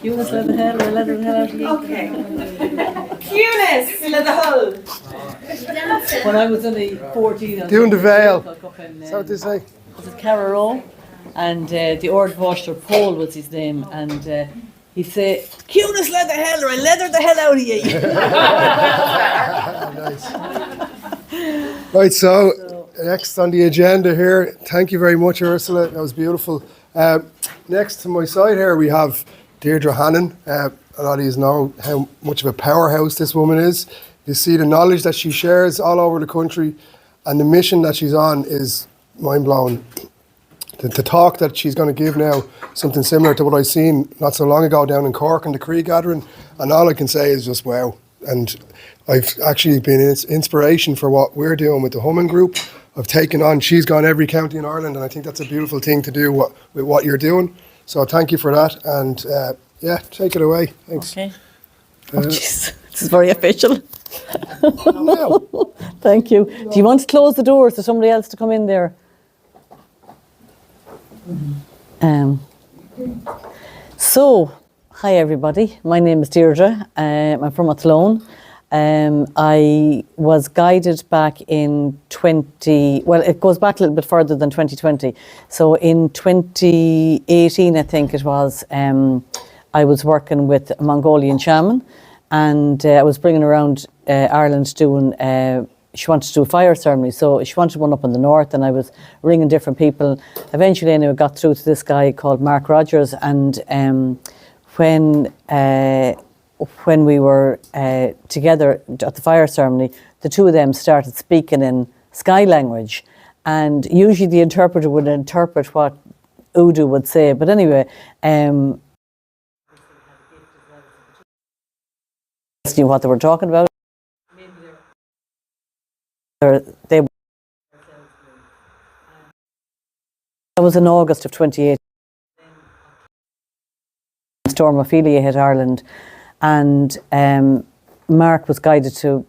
Eunice, let the hell out of you. Okay. Eunice, let the hull. When I was only 14, Doing the veil. Is that what they say? Was it Carrow? And the Ordwasher Paul was his name, and he said, "Eunice, let the hell, or I leather the hell out of you." Nice. Right, so next on the agenda here, thank you very much, Ursula. That was beautiful. Next to my side here, we have Deirdre Hannon. A lot of you know how much of a powerhouse this woman is. You see the knowledge that she shares all over the country, and the mission that she's on is mind-blowing. The talk that she's going to give now, something similar to what I seen not so long ago down in Cork in the Cree gathering, and all I can say is just wow. And I've actually been inspiration for what we're doing with the Humming Group. I've taken on, she's gone every county in Ireland, and I think that's a beautiful thing to do with what you're doing. So thank you for that, and yeah, take it away. Thanks. Okay. This is very official. No. Thank you. Do you want to close the doors for somebody else to come in there? So, hi everybody. My name is Deirdre. I'm from Athlone. I was guided back in it goes back a little bit further than 2020. So in 2018, I think it was, I was working with a Mongolian shaman, and I was bringing around Ireland doing, she wanted to do a fire ceremony. So she wanted one up in the north, and I was ringing different people. Eventually, I got through to this guy called Mark Rogers, and when we were together at the fire ceremony, the two of them started speaking in sky language, and usually the interpreter would interpret what Udu would say. But anyway, knew what they were talking about. That was in August of 2018. Storm Ophelia hit Ireland, and Mark was guided to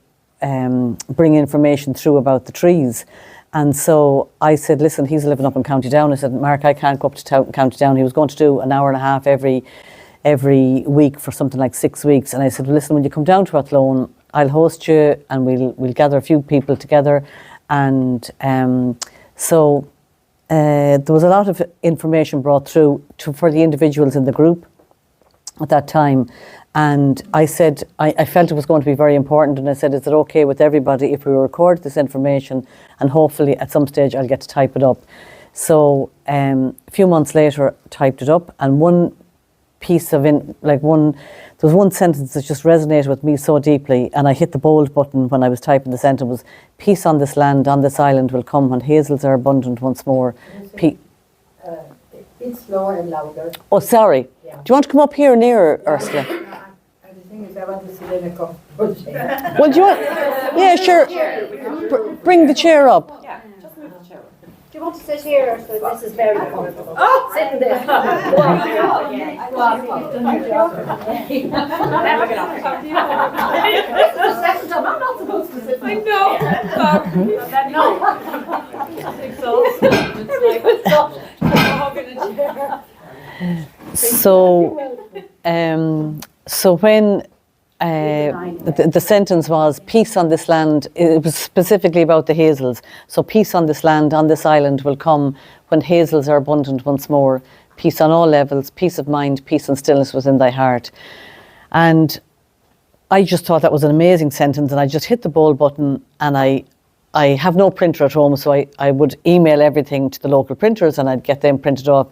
bring information through about the trees. And so I said, listen, he's living up in County Down. I said, Mark, I can't go up to County Down. He was going to do an hour and a half every week for something like 6 weeks. And I said, well, listen, when you come down to Athlone, I'll host you, and we'll gather a few people together. And so there was a lot of information brought through for the individuals in the group at that time. And I said, I felt it was going to be very important, and I said, is it okay with everybody if we record this information, and hopefully at some stage I'll get to type it up. So a few months later, typed it up, and one piece of there was one sentence that just resonated with me so deeply, and I hit the bold button when I was typing the sentence. Was peace on this land, on this island will come when hazels are abundant once more. It's slower and louder. Oh, sorry. Yeah. Do you want to come up here nearer, Ursula? The thing is, I want to sit in a comfortable chair. Well, do you want? Yeah, sure. Bring the chair up. Yeah, just move the chair up. Do you want to sit here? So this is very comfortable. Sit in there. Never get off. This is the second time. I'm not supposed to sit. I know. No. So when the sentence was peace on this land, it was specifically about the hazels. So peace on this land, on this island will come when hazels are abundant once more. Peace on all levels, peace of mind, peace and stillness within thy heart. And I just thought that was an amazing sentence, and I just hit the bold button, and I have no printer at home, so I would email everything to the local printers, and I'd get them printed off.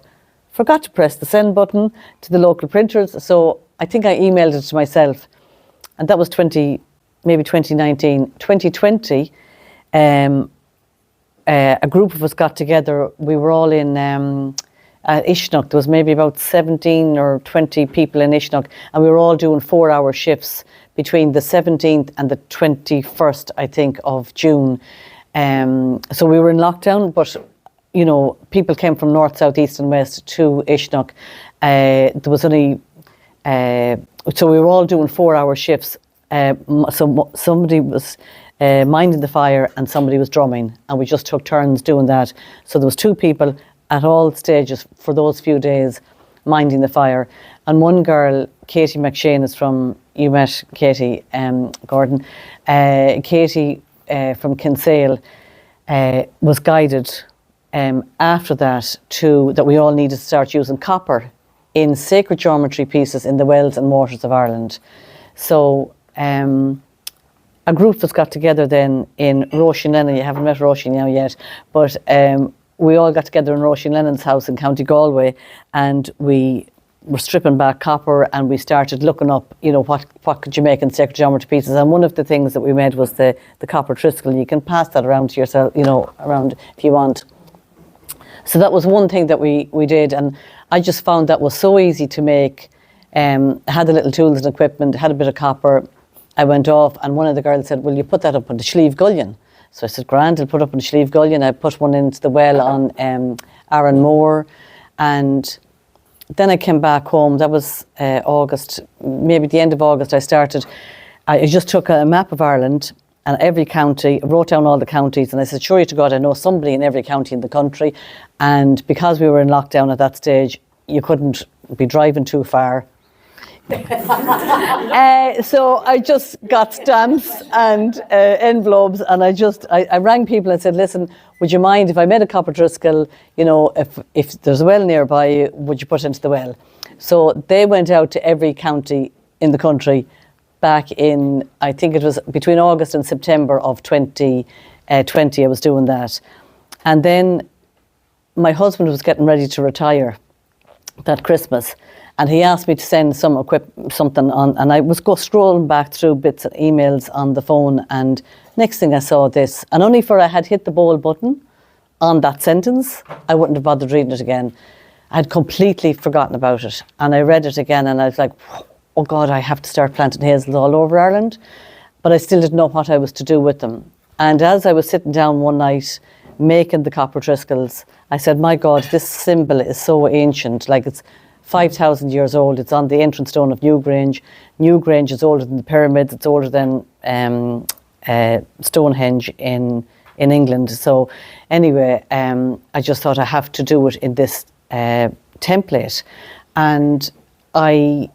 Forgot to press the send button to the local printers, so I think I emailed it to myself, and that was maybe 2019. 2020, a group of us got together. We were all in Ishnok. There was maybe about 17 or 20 people in Ishnok, and we were all doing 4-hour shifts between the 17th and the 21st, I think, of June. So we were in lockdown, but you know, people came from north, south, east and west to Ishnok. There was only, so we were all doing 4-hour shifts. So somebody was minding the fire, and somebody was drumming, and we just took turns doing that. So there was 2 people at all stages for those few days minding the fire. And one girl, Katie McShane, is from, you met Katie Gordon, Katie from Kinsale was guided after that that we all needed to start using copper in sacred geometry pieces in the wells and mortars of Ireland. So a group was got together then in Roisin Lennon. You haven't met Roisin now yet, but we all got together in Roisin Lennon's house in County Galway, and we were stripping back copper, and we started looking up, what could you make in sacred geometry pieces. And one of the things that we made was the copper Triskeles. You can pass that around to yourself, around if you want. So that was one thing that we did, and I just found that was so easy to make. Had the little tools and equipment, had a bit of copper. I went off, and one of the girls said, "Will you put that up on the Slieve Gullion?" So I said, "Grand, I'll put up on the Slieve Gullion." I put one into the well on Aaron Moore, and then I came back home. That was August, maybe the end of August. I just took a map of Ireland and every county, wrote down all the counties, and I said, "Sure to God, I know somebody in every county in the country." And because we were in lockdown at that stage, you couldn't be driving too far. So I just got stamps and envelopes, and I rang people and said, "Listen, would you mind if I made a copper Triskel, if there's a well nearby, would you put it into the well?" So they went out to every county in the country back in, I think it was between August and September of 2020, I was doing that. And then my husband was getting ready to retire that Christmas, and he asked me to send something on, and I was scrolling back through bits of emails on the phone, and next thing I saw this, and only for I had hit the bold button on that sentence, I wouldn't have bothered reading it again. I had completely forgotten about it, and I read it again, and I was like, "Oh God, I have to start planting hazels all over Ireland," but I still didn't know what I was to do with them. And as I was sitting down one night making the copper Triskeles, I said, "My God, this symbol is so ancient, like it's 5,000 years old. It's on the entrance stone of Newgrange. Newgrange is older than the pyramids. It's older than Stonehenge in England." So anyway, I just thought I have to do it in this template. And I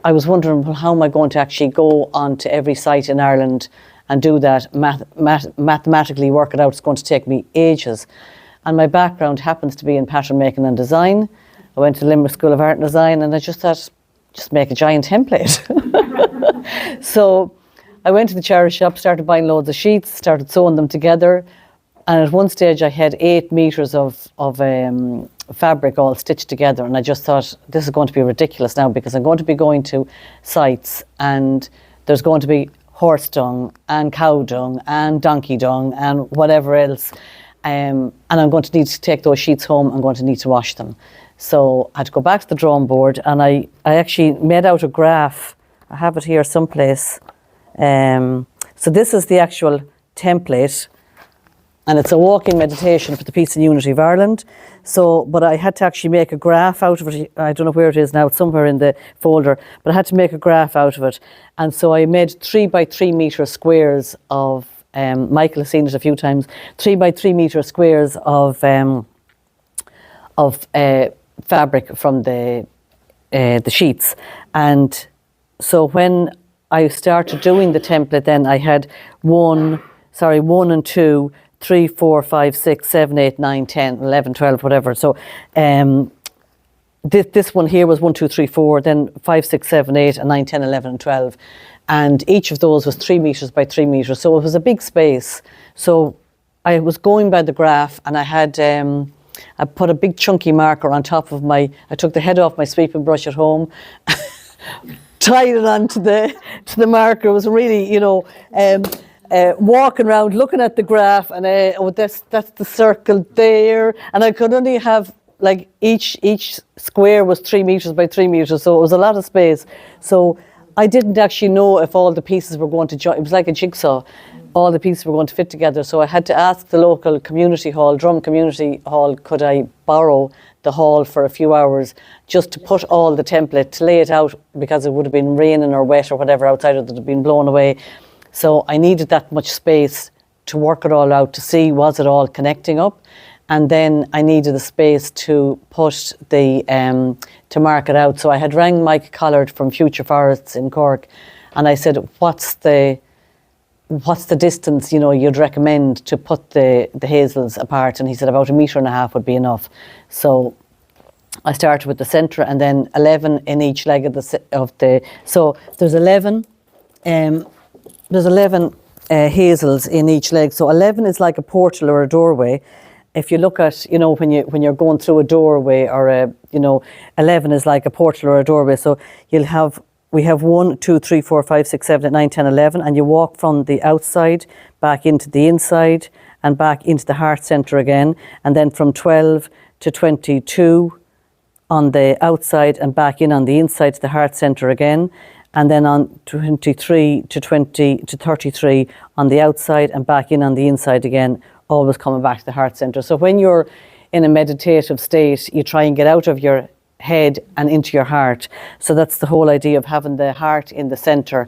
was wondering, well, how am I going to actually go on to every site in Ireland and do that, mathematically work it out? It's going to take me ages. And my background happens to be in pattern making and design. I went to Limerick School of Art and Design, and I just thought, just make a giant template. So I went to the charity shop, started buying loads of sheets, started sewing them together. And at one stage I had 8 meters of fabric all stitched together. And I just thought, this is going to be ridiculous now, because I'm going to be going to sites and there's going to be horse dung and cow dung and donkey dung and whatever else. And I'm going to need to take those sheets home. I'm going to need to wash them. So I had to go back to the drawing board, and I actually made out a graph. I have it here someplace. So this is the actual template, and it's a walking meditation for the peace and unity of Ireland. So, but I had to actually make a graph out of it. I don't know where it is now, it's somewhere in the folder, but I had to make a graph out of it. And so I made 3 by 3 metre squares of, Michael has seen it a few times, 3 by 3 metre squares of fabric from the sheets. And so when I started doing the template, then I had 1 and 2, 3, 4, 5, 6, 7, 8, 9, 10, 11, 12, whatever. So this one here was 1, 2, 3, 4, then 5, 6, 7, 8, and 9, 10, 11, and 12. And each of those was 3 meters by 3 meters. So it was a big space. So I was going by the graph, and I had, I put a big chunky marker on top of I took the head off my sweeping brush at home, tied it onto the marker. It was really, walking around looking at the graph, and that's the circle there. And I could only have, like, each square was 3 meters by 3 meters, so it was a lot of space. So I didn't actually know if all the pieces were going to join. It was like a jigsaw. All the pieces were going to fit together. So I had to ask the local community hall, Drum Community Hall, could I borrow the hall for a few hours just to put all the template, to lay it out, because it would have been raining or wet or whatever outside, or it had been blown away. So I needed that much space to work it all out, to see was it all connecting up. And then I needed the space to put the, to mark it out. So I had rang Mike Collard from Future Forests in Cork, and I said, what's the distance, you'd recommend to put the hazels apart? And he said about 1.5 meters would be enough. So I started with the centre, and then 11 in each leg of the. So there's 11. There's 11 hazels in each leg. So 11 is like a portal or a doorway. If you look at, when you're going through a doorway or 11 is like a portal or a doorway. So we have 1, 2, 3, 4, 5, 6, 7, 8, 9, 10, 11, and you walk from the outside back into the inside and back into the heart centre again, and then from 12 to 22 on the outside and back in on the inside to the heart centre again, and then on 23 to 33 on the outside and back in on the inside again, always coming back to the heart centre. So when you're in a meditative state, you try and get out of your head and into your heart. So that's the whole idea of having the heart in the centre,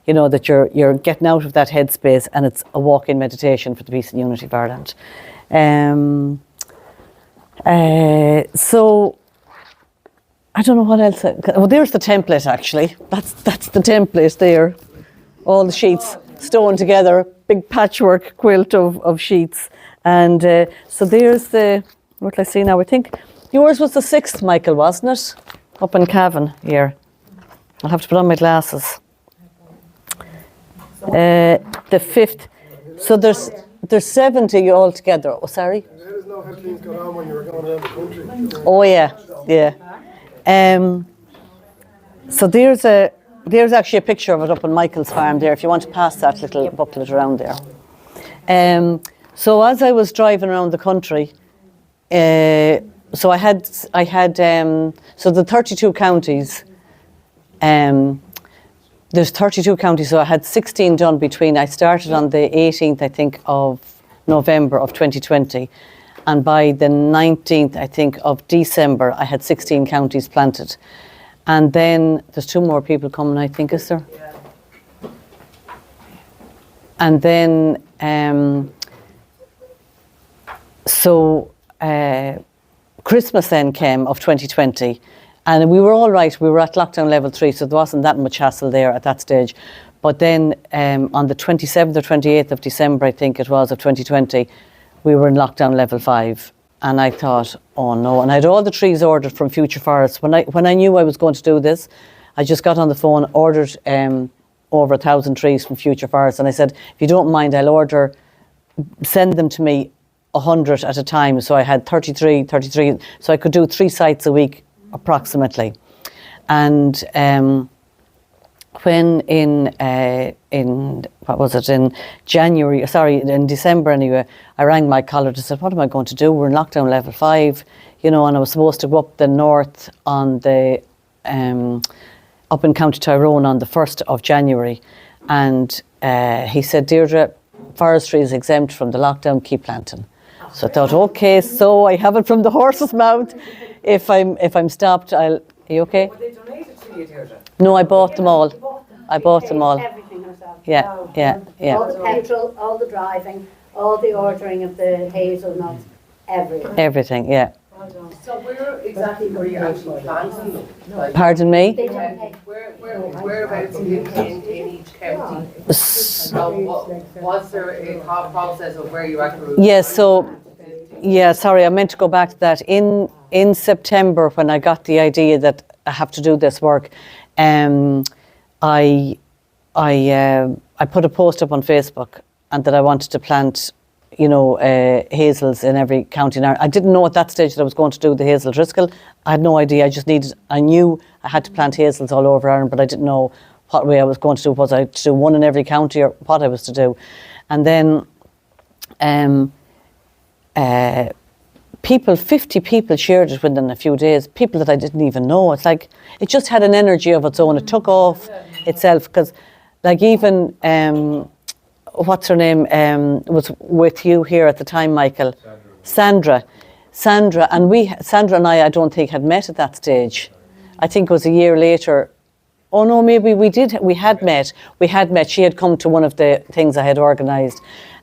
that you're getting out of that headspace, and it's a walk-in meditation for the peace and unity of Ireland. So I don't know what else. Well, there's the template actually. That's the template there. All the sheets sewn together, big patchwork quilt of sheets. And so there's what do I see now? I think yours was the 6th, Michael, wasn't it? Up in Cavan here. I'll have to put on my glasses. The 5th. So there's 70 altogether. Oh, sorry. Let us know how things got on when you were going around the country. Oh yeah. So there's actually a picture of it up on Michael's farm there, if you want to pass that little booklet around there. So as I was driving around the country, so I had so the 32 counties, there's 32 counties, so I had 16 done I started on the 18th, I think, of November of 2020. And by the 19th, I think, of December, I had 16 counties planted. And then there's 2 more people coming, I think, is there? Yeah. And then, Christmas then came of 2020. And we were all right. We were at lockdown level 3, so there wasn't that much hassle there at that stage. But then on the 27th or 28th of December, I think it was, of 2020, we were in lockdown level 5, and I thought, oh no. And I had all the trees ordered from Future Forests. When I knew I was going to do this, I just got on the phone, ordered over 1,000 trees from Future Forests, and I said, if you don't mind, I'll send them to me 100 at a time. So I had 33, so I could do 3 sites a week approximately. And when in December anyway, I rang my Collard and said, what am I going to do? We're in lockdown level 5, and I was supposed to go up the north on the up in County Tyrone on the 1st of January, and he said, Deirdre, forestry is exempt from the lockdown, keep planting. So I thought, okay, so I have it from the horse's mouth. If I'm stopped, are you okay? Were they donated to you, Deirdre? No, I bought them all. I bought them all. Everything herself. Yeah. All the petrol, all the driving, all the ordering of the hazelnuts, everything. Everything, yeah. So where exactly were you actually planting them? Pardon me? They don't pay. Whereabouts in each county? Was there a process of where you actually? Yes, sorry, I meant to go back to that. In September, when I got the idea that I have to do this work, I put a post up on Facebook, and that I wanted to plant, hazels in every county in Ireland. I didn't know at that stage that I was going to do the hazel Triskeles. I had no idea. I knew I had to plant hazels all over Ireland, but I didn't know what way I was going to do. Was I to do one in every county, or what I was to do? And then 50 people shared it within a few days, people that I didn't even know. It's like, it just had an energy of its own. It took off itself, because like even, what's her name, was with you here at the time, Michael? Sandra. Sandra and I don't think had met at that stage. I think it was a year later Oh no, maybe we did. We had met. She had come to one of the things I had organised,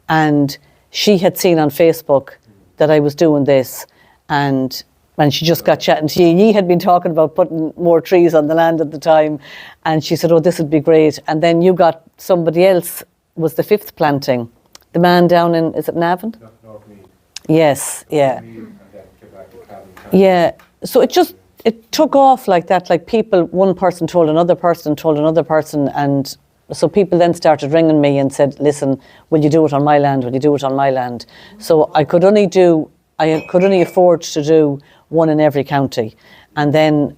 and she had seen on Facebook that I was doing this, and she just got chatting. Ye had been talking about putting more trees on the land at the time, and she said, "Oh, this would be great." And then you got somebody else was the 5th planting, the man down in, is it Navan? Yes, yeah, yeah. So it took off like that, like people, one person told another person, and so people then started ringing me and said, listen, will you do it on my land? Will you do it on my land? So I could only afford to do one in every county. And then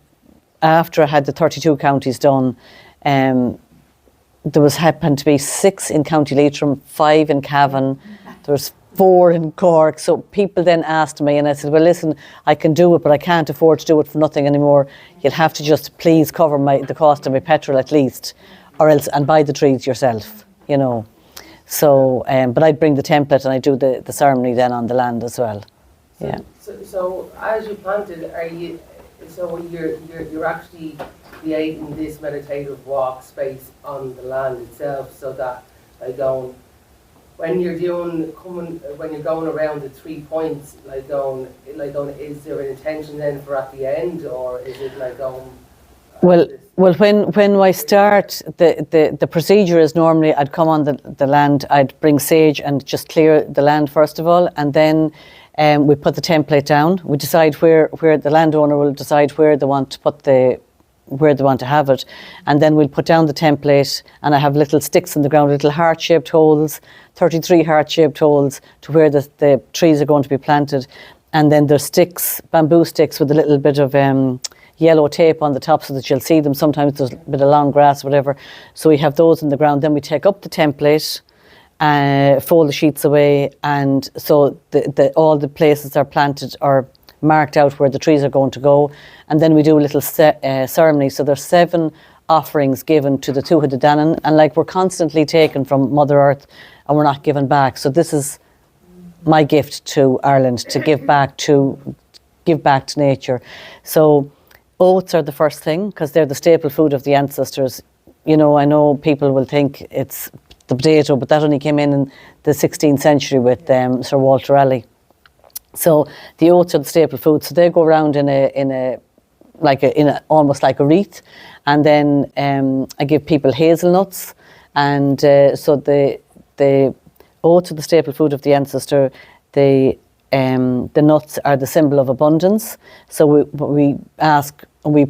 after I had the 32 counties done, there happened to be 6 in County Leitrim, 5 in Cavan, there was 4 in Cork. So people then asked me, and I said, well, listen, I can do it, but I can't afford to do it for nothing anymore. You'll have to just please cover the cost of my petrol at least, or else, and buy the trees yourself, you know. So, but I'd bring the template and I'd do the ceremony then on the land as well. Yeah. So as you planted, you're actually creating this meditative walk space on the land itself, so that when you're going around the 3 points, is there an intention then for at the end, or is it like going? Well, when I start, the procedure is normally I'd come on the land, I'd bring sage and just clear the land first of all, and then we put the template down. We decide where the landowner will decide where they want to put where they want to have it, and then we'll put down the template, and I have little sticks in the ground, little heart-shaped holes, 33 heart-shaped holes to where the trees are going to be planted, and then there's sticks, bamboo sticks with a little bit of yellow tape on the top so that you'll see them. Sometimes there's a bit of long grass, whatever. So we have those in the ground. Then we take up the template, fold the sheets away, and so all the places are planted or marked out where the trees are going to go. And then we do a little ceremony. So there's 7 offerings given to the Tuatha De Danann, and like we're constantly taken from Mother Earth and we're not given back. So this is my gift to Ireland, to give back to nature. So oats are the first thing because they're the staple food of the ancestors. You know, I know people will think it's the potato, but that only came in the 16th century with Sir Walter Raleigh. So the oats are the staple food. So they go around in almost like a wreath, and then I give people hazelnuts, and so the oats are the staple food of the ancestor. The nuts are the symbol of abundance. So we ask and we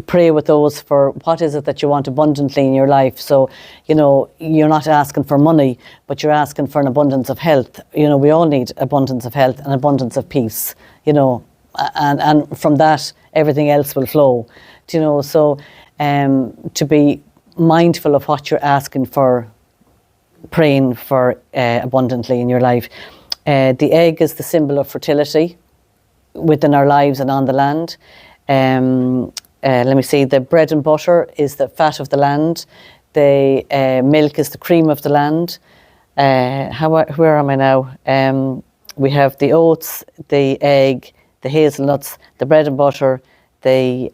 pray with those for what is it that you want abundantly in your life. So, you know, you're not asking for money, but you're asking for an abundance of health. You know, we all need abundance of health and abundance of peace, you know, and from that, everything else will flow. Do you know, so to be mindful of what you're asking for, praying for abundantly in your life. The egg is the symbol of fertility within our lives and on the land. Let me see, the bread and butter is the fat of the land. The milk is the cream of the land. Where am I now? We have the oats, the egg, the hazelnuts, the bread and butter, the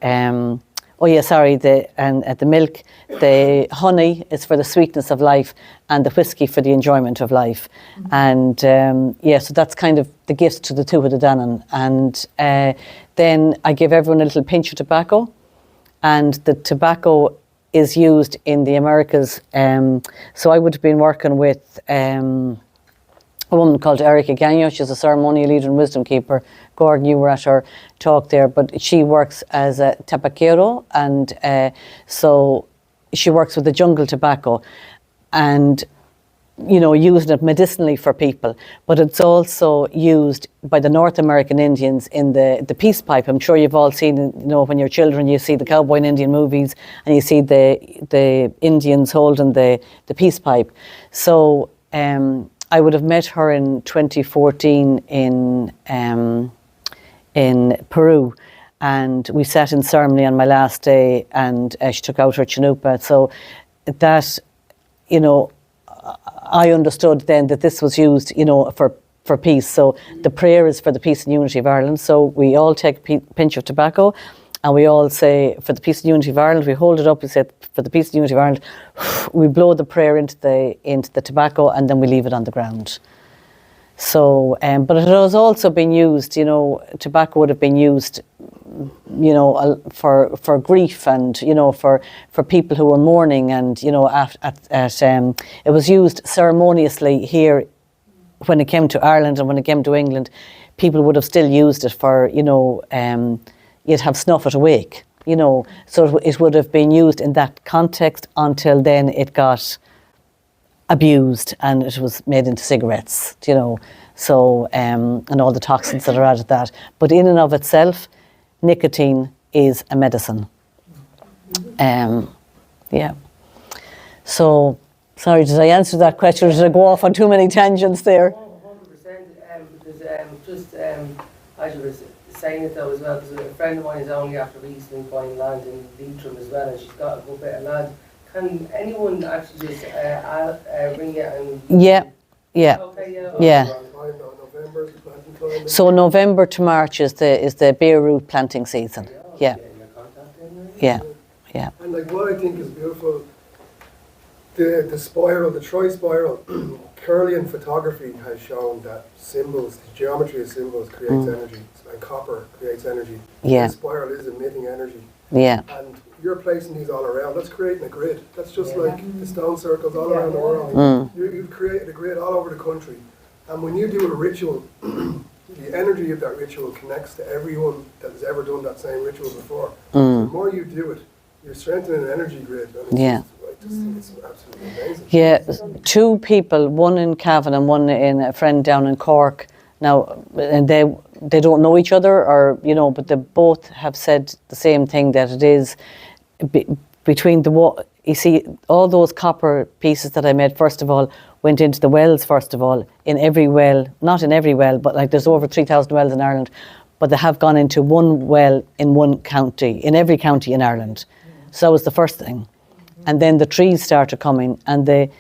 milk. The honey is for the sweetness of life, and the whiskey for the enjoyment of life. And so that's kind of the gifts to the Tuatha De Danann. And then I give everyone a little pinch of tobacco, and the tobacco is used in the Americas. So I would have been working with a woman called Éire Gagnon. She's a ceremonial leader and wisdom keeper. Gordon, you were at her talk there, but she works as a tabaquero, and so she works with the jungle tobacco, and you know, using it medicinally for people. But it's also used by the North American Indians in the peace pipe. I'm sure you've all seen, you know, when you're children, you see the cowboy and Indian movies, and you see the Indians holding the peace pipe. So I would have met her in 2014 in Peru, and we sat in ceremony on my last day, and she took out her chanupa. So that, you know, I understood then that this was used, you know, for peace. So the prayer is for the peace and unity of Ireland. So we all take a pinch of tobacco, and we all say, for the peace and unity of Ireland, we hold it up, we say, for the peace and unity of Ireland, we blow the prayer into the tobacco, and then we leave it on the ground. So, but it has also been used, you know, tobacco would have been used, you know, for grief, and, you know, for people who were mourning, and, you know, it was used ceremoniously here when it came to Ireland, and when it came to England, people would have still used it for, you know, you'd have snuff at a wake, you know, so it would have been used in that context until then it got abused and it was made into cigarettes, you know, so, and all the toxins that are added to that. But in and of itself, nicotine is a medicine. Yeah. So, sorry, did I answer that question, or did I go off on too many tangents there? 100%, because as you were saying it though as well, because a friend of mine is only after recently buying land in Leitrim as well, and she's got a good bit of land. Can anyone actually just ring you and... Yeah. November is the planting time. So November to March is the bare root planting season. Yeah. Yeah. And like what I think is beautiful, the spiral, the tri-spiral, Curlian photography has shown that symbols, the geometry of symbols creates energy, and copper creates energy. Yeah. The spiral is emitting energy. Yeah. And you're placing these all around. That's creating a grid. That's just like the stone circles all around the world. You've created a grid all over the country. And when you do a ritual, the energy of that ritual connects to everyone that has ever done that same ritual before. So the more you do it, you're strengthening an energy grid. And it's absolutely amazing. Yeah, two people, one in Cavan and one in a friend down in Cork. Now, and they don't know each other, or, you know, but they both have said the same thing, that it is between you see, all those copper pieces that I made, first of all, went into the wells, first of all, in every well, not in every well, but like there's over 3,000 wells in Ireland, but they have gone into one well in one county, in every county in Ireland. So that was the first thing. And then the trees started coming, and they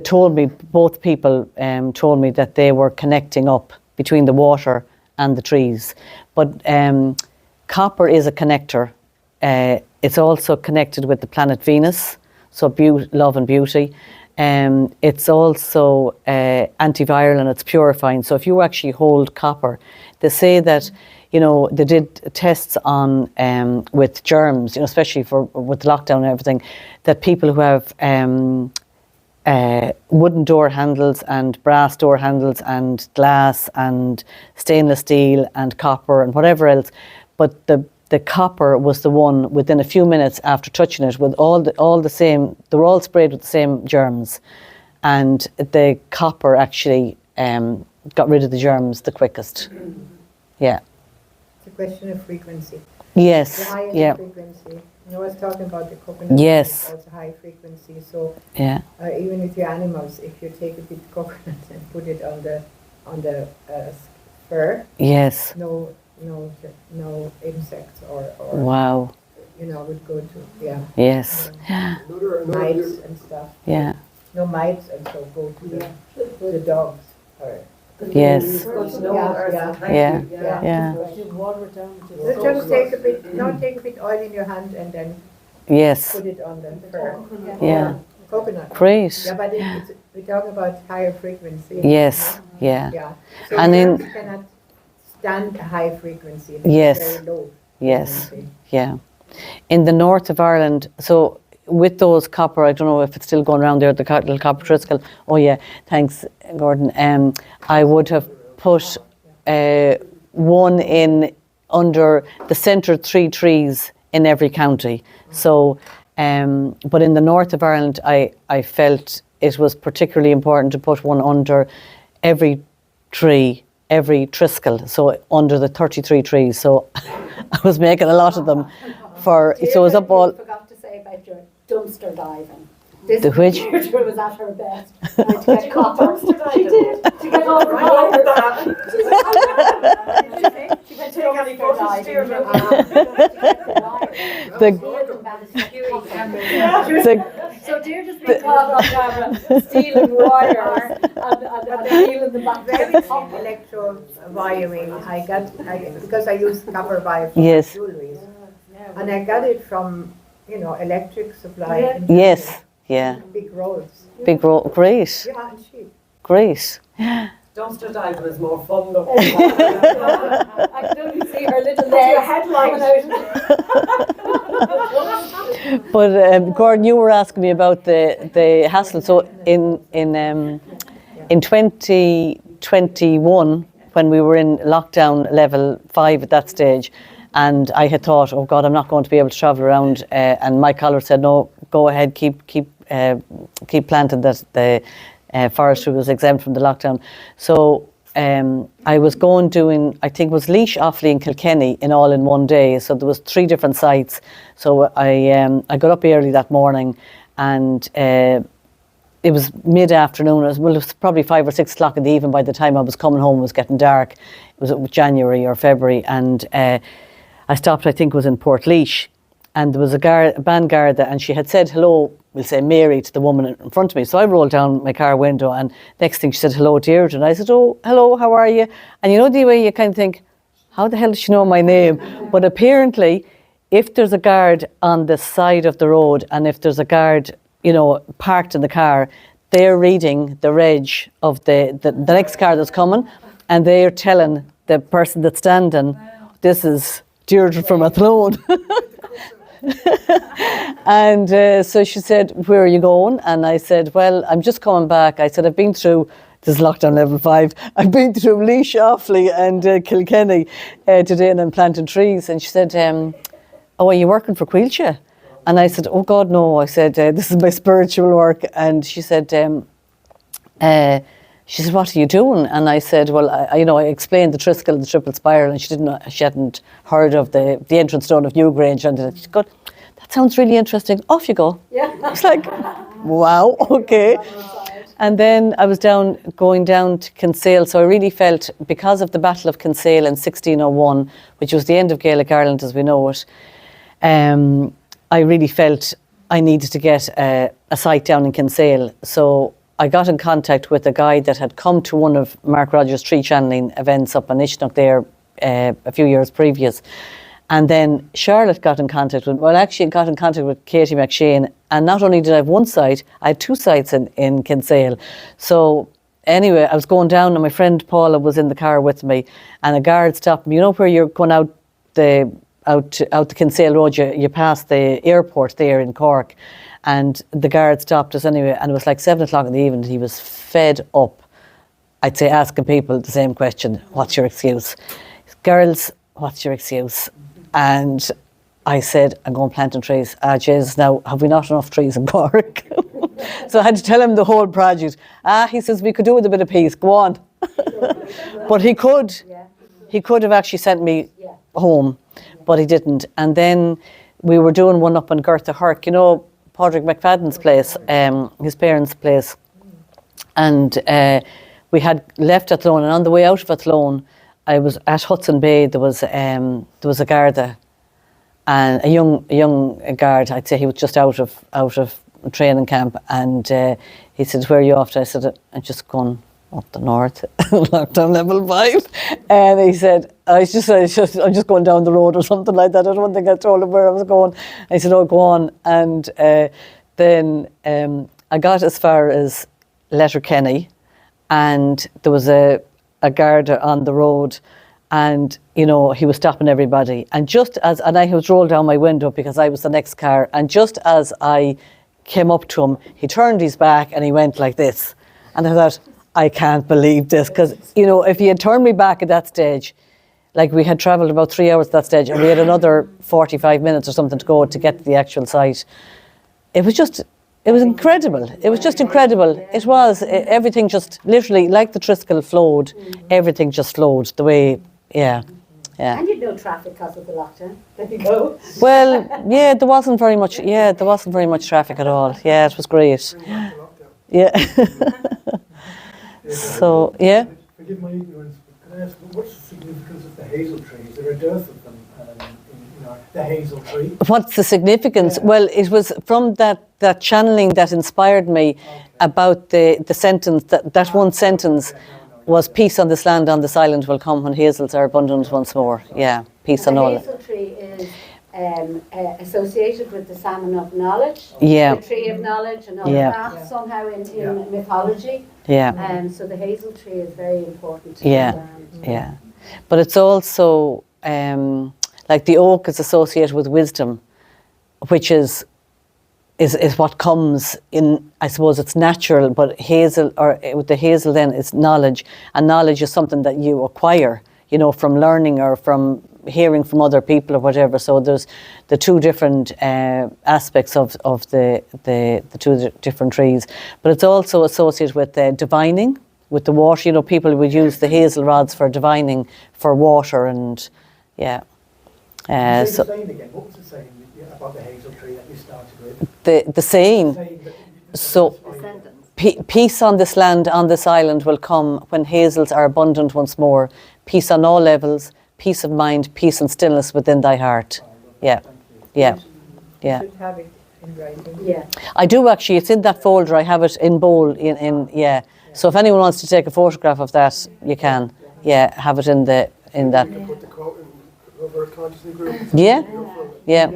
told me, both people told me that they were connecting up between the water and the trees. But copper is a connector. It's also connected with the planet Venus, so love and beauty. It's also antiviral, and it's purifying. So if you actually hold copper, they say that, you know, they did tests on with germs, you know, especially with lockdown and everything, that people who have wooden door handles and brass door handles and glass and stainless steel and copper and whatever else, but the copper was the one within a few minutes after touching it with all the same, they were all sprayed with the same germs, and the copper actually got rid of the germs the quickest. Yeah. It's a question of frequency. Yes. The higher Yeah. the frequency. I was talking about the coconut. Yes. It's also high frequency. So Yeah. even with your animals, if you take a bit of coconut and put it on the fur, Yes. no insects or Wow. you know, would go to Yes. Another mites and stuff. Yeah. No mites, and so go to the dogs. Or Yes. yeah. Yeah. Just take a bit oil in your hand and then Yes. put it on the fur. Yeah. Coconut. Great. Yeah, but we're talking about higher frequency. Yes. Yeah. Yeah. So And in- birds cannot stand a high frequency. It's Yes. very low. Yes. frequency. Yeah. In the north of Ireland, so with those copper, I don't know if it's still going around there, the little copper Triskeles. Oh yeah, thanks, Gordon. I would have put one in under the centre 3 trees in every county. So, but in the north of Ireland, I felt it was particularly important to put one under every tree, every Triskeles, so under the 33 trees. So I was making a lot of them so it was up all. I forgot to say about your dumpster diving. This The which? Deirdre was at her best. To get copper. She did. To get all the copper. She went dumpster diving. So Deirdre's been caught on camera stealing wire and stealing the back. Very cheap electro wiring, because I use copper wire for Yes. jewelry, and I got it from, electric supply. Yeah. in Yes, yeah. Big rolls. Big great, Yeah, and cheap. great. Dumpster dive was more fun though. I can only see her little legs coming out. But Gordon, you were asking me about the hassle. So in 2021, when we were in lockdown level 5 at that stage, and I had thought, oh God, I'm not going to be able to travel around. And my colleague said, no, go ahead, keep planting that the forestry was exempt from the lockdown. So I was doing, I think it was Laois, Offaly and Kilkenny in all in one day. So there was 3 different sites. So I got up early that morning, and it was mid-afternoon. It was probably 5 or 6 o'clock in the evening by the time I was coming home. It was getting dark. It was January or February, and I stopped, I think it was in Port Laois, and there was a band Garda, and she had said hello, we'll say Mary, to the woman in front of me. So I rolled down my car window, and next thing she said hello, Deirdre, and I said, oh, hello, how are you? And you know the way you kind of think, how the hell does she know my name? But apparently, if there's a guard on the side of the road, and if there's a guard, parked in the car, they're reading the reg of the next car that's coming, and they're telling the person that's standing, this is Deirdre from Athlone. And so she said, where are you going? And I said, well, I'm just coming back. I said, I've been through, this is lockdown level 5, I've been through Laois, Offaly and Kilkenny today, and I'm planting trees. And she said, oh, are you working for Quilcha? And I said, oh God, no. I said, this is my spiritual work. And she said, what are you doing? And I said, well, I explained the Triskeles, the triple spiral, and she hadn't heard of the entrance stone of Newgrange. And she said, God, that sounds really interesting. Off you go. Yeah. It's like, wow, okay. And then I was going down to Kinsale. So I really felt, because of the Battle of Kinsale in 1601, which was the end of Gaelic Ireland as we know it, I really felt I needed to get a site down in Kinsale. So I got in contact with a guy that had come to one of Mark Rogers' tree channeling events up in Ishnok there a few years previous. And then Charlotte got in contact with Katie McShane. And not only did I have one site, I had 2 sites in Kinsale. So anyway, I was going down, and my friend Paula was in the car with me, and a guard stopped me. You know where you're going out the Kinsale Road, you pass the airport there in Cork. And the guard stopped us anyway, and it was like 7 o'clock in the evening. He was fed up, I'd say, asking people the same question, what's your excuse? Girls, what's your excuse? And I said, I'm going planting trees. Jesus, now, have we not enough trees in Cork? So I had to tell him the whole project. He says, we could do with a bit of peace, go on. But he could have actually sent me home, but he didn't. And then we were doing one up in Gertha Herc, Padraig McFadden's place, his parents' place. And we had left Athlone, and on the way out of Athlone, I was at Hudson Bay. There was a Garda, and a young guard. I'd say he was just out of training camp, and he said, "Where are you off to?" I said, "I'm just going up the north, lockdown level 5." And he said, I'm just going down the road or something like that. I don't think I told him where I was going. I said, "Oh, go on." And then I got as far as Letterkenny, and there was a Garda on the road, and he was stopping everybody. And I was rolled down my window because I was the next car. And just as I came up to him, he turned his back and he went like this. And I thought, I can't believe this, because if he had turned me back at that stage, like we had travelled about 3 hours at that stage, and we had another 45 minutes or something to go to get to the actual site. It was incredible. It was just incredible. It was everything just literally like the Triskeles flowed. Everything just flowed the way, yeah. And you'd no traffic because of the lockdown. There you go. Well, yeah, there wasn't very much. Yeah, there wasn't very much traffic at all. Yeah, it was great. Yeah. So, yeah. Forgive my ignorance, but can I ask, what's the significance of the hazel tree? Is there a dearth of them the hazel tree? What's the significance? Yeah. Well, it was from that channeling that inspired me about the sentence, that one sentence. was peace on this land, on this island will come when hazels are abundant once more. Yeah, peace on The all. hazel tree is associated with the salmon of knowledge, Yeah. the tree of knowledge, and all Yeah. that somehow in mythology. Yeah, So the hazel tree is very important. Yeah. yeah. But it's also, like the oak is associated with wisdom, which is what comes in, I suppose it's natural, but hazel, or with the hazel then, it's knowledge. And knowledge is something that you acquire, you know, from learning or from hearing from other people or whatever. So there's the two different aspects of the two different trees. But it's also associated with divining, with the water. You know, people would use the hazel rods for divining, for water, and yeah. Say So the saying again. What was the saying about the hazel tree that you started with? the saying, Saying that- so Sentence. peace on this land, on this island will come when hazels are abundant once more. Peace on all levels, peace of mind, peace and stillness within thy heart. Yeah, yeah, yeah. You should have it in writing. Yeah. I do actually. It's in that folder. I have it in bold. Yeah. So if anyone wants to take a photograph of that, you can. Yeah, have it in that. We can put the quote in over consciously group. Yeah, yeah,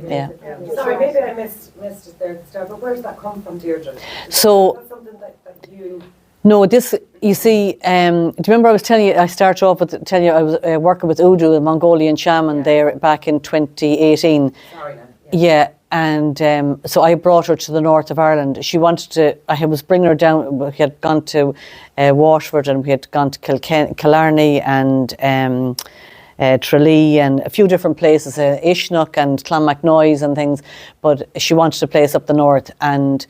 yeah. Sorry, maybe I missed it there at the start, but where does that come from, Deirdre? So- Is that something that you... No, this, you see, do you remember I was telling you, I started off with telling you I was working with Udu, a Mongolian shaman there back in 2018. Sorry now. Yeah, and so I brought her to the north of Ireland. She wanted to, I was bringing her down, we had gone to Washford and we had gone to Killarney and Tralee and a few different places, Ishnock and Clonmacnoise and things, but she wanted a place up the north, and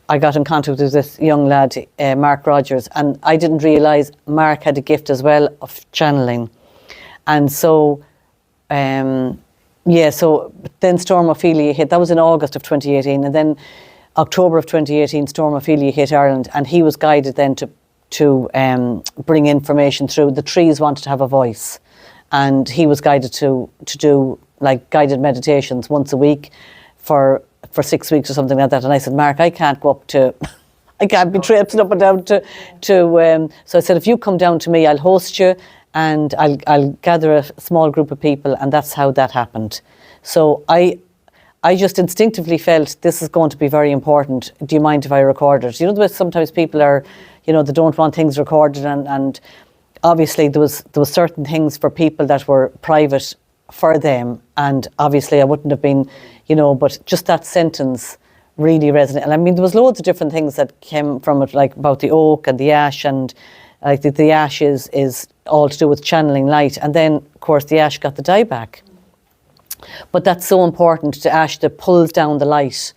I got in contact with this young lad, Mark Rogers, and I didn't realise Mark had a gift as well of channeling. And so, so then Storm Ophelia hit. That was in August of 2018, and then October of 2018, Storm Ophelia hit Ireland, and he was guided then to bring information through. The trees wanted to have a voice, and he was guided to do like guided meditations once a week for 6 weeks or something like that. And I said, Mark, I can't go up to, I can't be traipsing up and down to so I said, if you come down to me, I'll host you and I'll gather a small group of people, and that's how that happened. So I just instinctively felt this is going to be very important. Do you mind if I record it? You know, the way sometimes people are, you know, they don't want things recorded, and obviously there was certain things for people that were private for them, and obviously I wouldn't have been, you know, but just that sentence really resonated. And I mean, there was loads of different things that came from it, like about the oak and the ash, and like the ash is all to do with channeling light, and then of course the ash got the dye back. But that's so important, to ash that pulls down the light.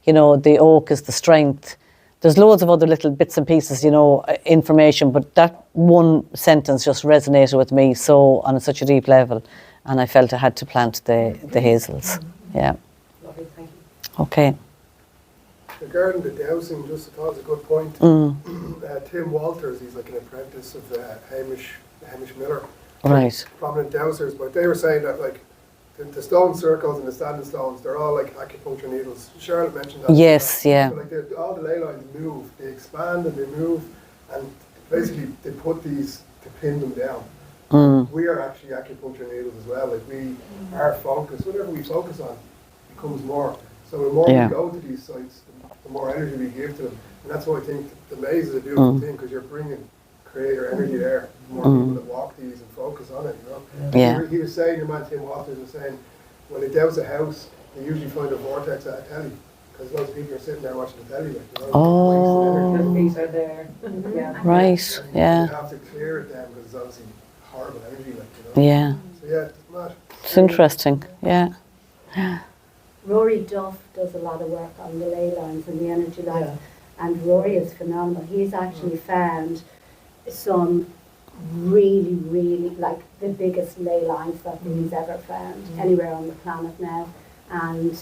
You know, the oak is the strength. There's loads of other little bits and pieces, you know, information, but that one sentence just resonated with me so on such a deep level, and I felt I had to plant the hazels. Yeah. Lovely, thank you. Okay. Regarding the dowsing, just I thought it was a good point. Tim Walters, he's like an apprentice of Hamish Miller. Right. Prominent dowsers, but they were saying that like the stone circles and the standing stones, they're all like acupuncture needles. Charlotte mentioned that. Yes, yeah. So like all the ley lines move, they expand and they move, and basically they put these to pin them down. We are actually acupuncture needles as well. Like our focus, whatever we focus on, becomes more. So the more we go to these sites, the more energy we give to them. And that's why I think the maze is a beautiful thing, because you're bringing creator energy there. The more people that walk these and focus on it, you know. Yeah. He was saying, your man Tim Walters was saying, when they douse a house, they usually find a vortex at a telly, because those people are sitting there watching the telly. Like, you know, Oh. Your feet are there. Yeah. Right, and yeah. you have to clear it then, because it's obviously horrible energy, like, you know. Yeah. So yeah, it's mad. It's interesting, yeah. Rory Duff does a lot of work on the ley lines and the energy lines, and Rory is phenomenal. He's actually found some really, really, like the biggest ley lines that he's ever found anywhere on the planet now, and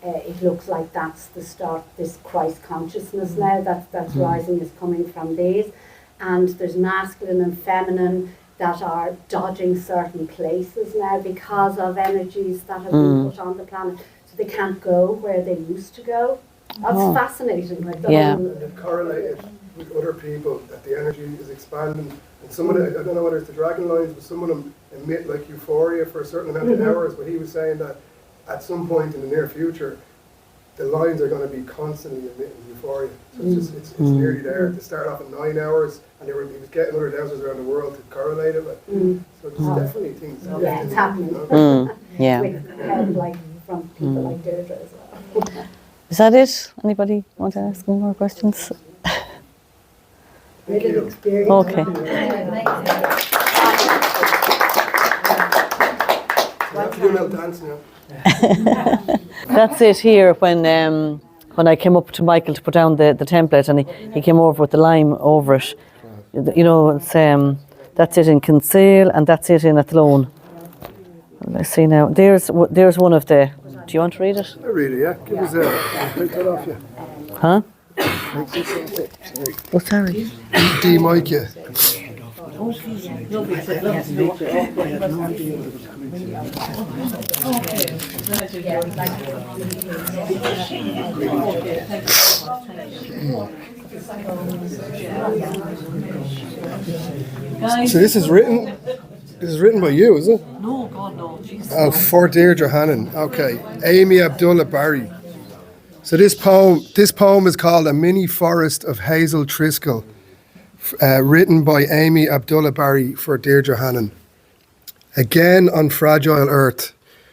it looks like that's the start, this Christ consciousness now that's rising is coming from these, and there's masculine and feminine that are dodging certain places now because of energies that have been put on the planet, so they can't go where they used to go. That's fascinating. Like Yeah. And they've correlated with other people that the energy is expanding. And some of the, I don't know whether it's the dragon lines, but some of them emit like euphoria for a certain amount of hours. But he was saying that at some point in the near future, the lines are going to be constantly emitting euphoria. So it's nearly there. To start off at 9 hours, and he was getting other houses around the world to correlate it. So there's definitely things. Yeah, it's happening. Yeah. With help like from people like Deirdre as well. Is that it? Anybody want to ask any more questions? Little experience. Okay. We have to do a little dance now. That's it here when I came up to Michael to put down the template, and he came over with the lime over it. You know, it's, that's it in Kinsale and that's it in Athlone. Let's see now. There's one of the. Do you want to read it? I read it, yeah. Give us a. Take that off you. Huh? Oh, sorry. De-mic you. So this is written by you, is it? No, God, no. Jesus. Oh, for Deirdre Hannon. Okay. Amy Abdullah Barry. So this poem is called A Mini Forest of Hazel Triskeles, written by Amy Abdullah Barry for Deirdre Hannon. Again on fragile earth,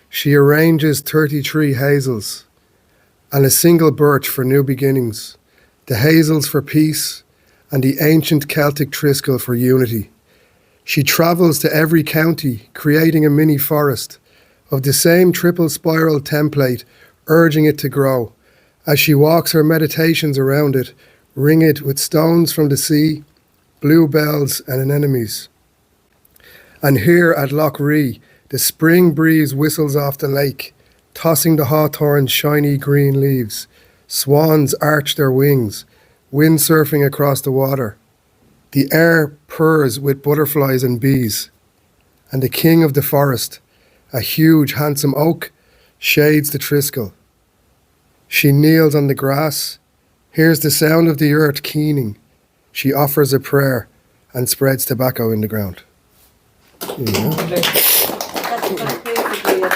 she arranges 33 hazels and a single birch for new beginnings, the hazels for peace and the ancient Celtic Triskel for unity. She travels to every county, creating a mini forest of the same triple spiral template, urging it to grow. As she walks her meditations around it, ring it with stones from the sea, bluebells and anemones. And here at Loch Ree, the spring breeze whistles off the lake, tossing the hawthorn's shiny green leaves. Swans arch their wings, windsurfing across the water. The air purrs with butterflies and bees. And the king of the forest, a huge handsome oak, shades the Triskel. She kneels on the grass, hears the sound of the earth keening. She offers a prayer and spreads tobacco in the ground. Yeah. That's basically it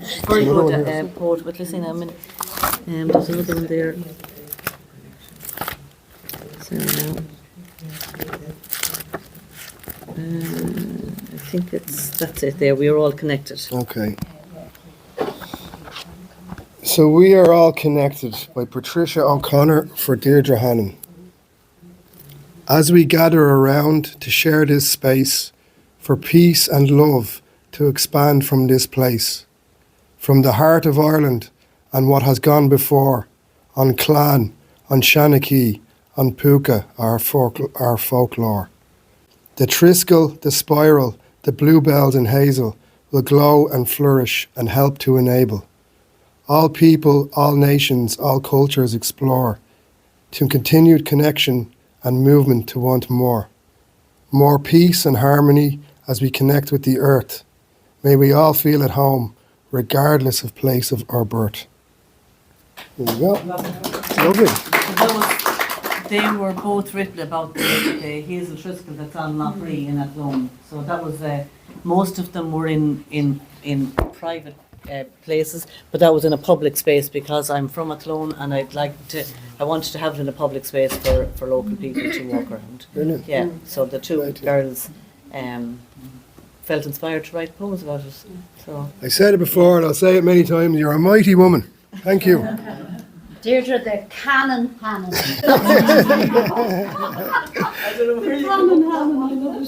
was very good poet, but listen, I mean, there's another one there. Sorry now. I think that's it there. We are all connected. Okay. So we are all connected by Patricia O'Connor for Deirdre Hannon. As we gather around to share this space for peace and love to expand from this place, from the heart of Ireland and what has gone before, on Clan, on Shanachie, on Puka, our folklore. The Triskel, the spiral, the bluebells and hazel will glow and flourish and help to enable. All people, all nations, all cultures explore to continued connection and movement to want more. More peace and harmony as we connect with the earth. May we all feel at home, regardless of place of our birth. There you go. Lovely. They were both written about the Hazel Triskel that's on Loch Ree in Athlone. So that was most of them were in private places, but that was in a public space because I'm from Athlone and I wanted to have it in a public space for local people to walk around. Brilliant. Yeah. So the two girls felt inspired to write poems about it. So I said it before and I'll say it many times, you're a mighty woman. Thank you. Deirdre, the Hannon. I don't know where Hannon, I love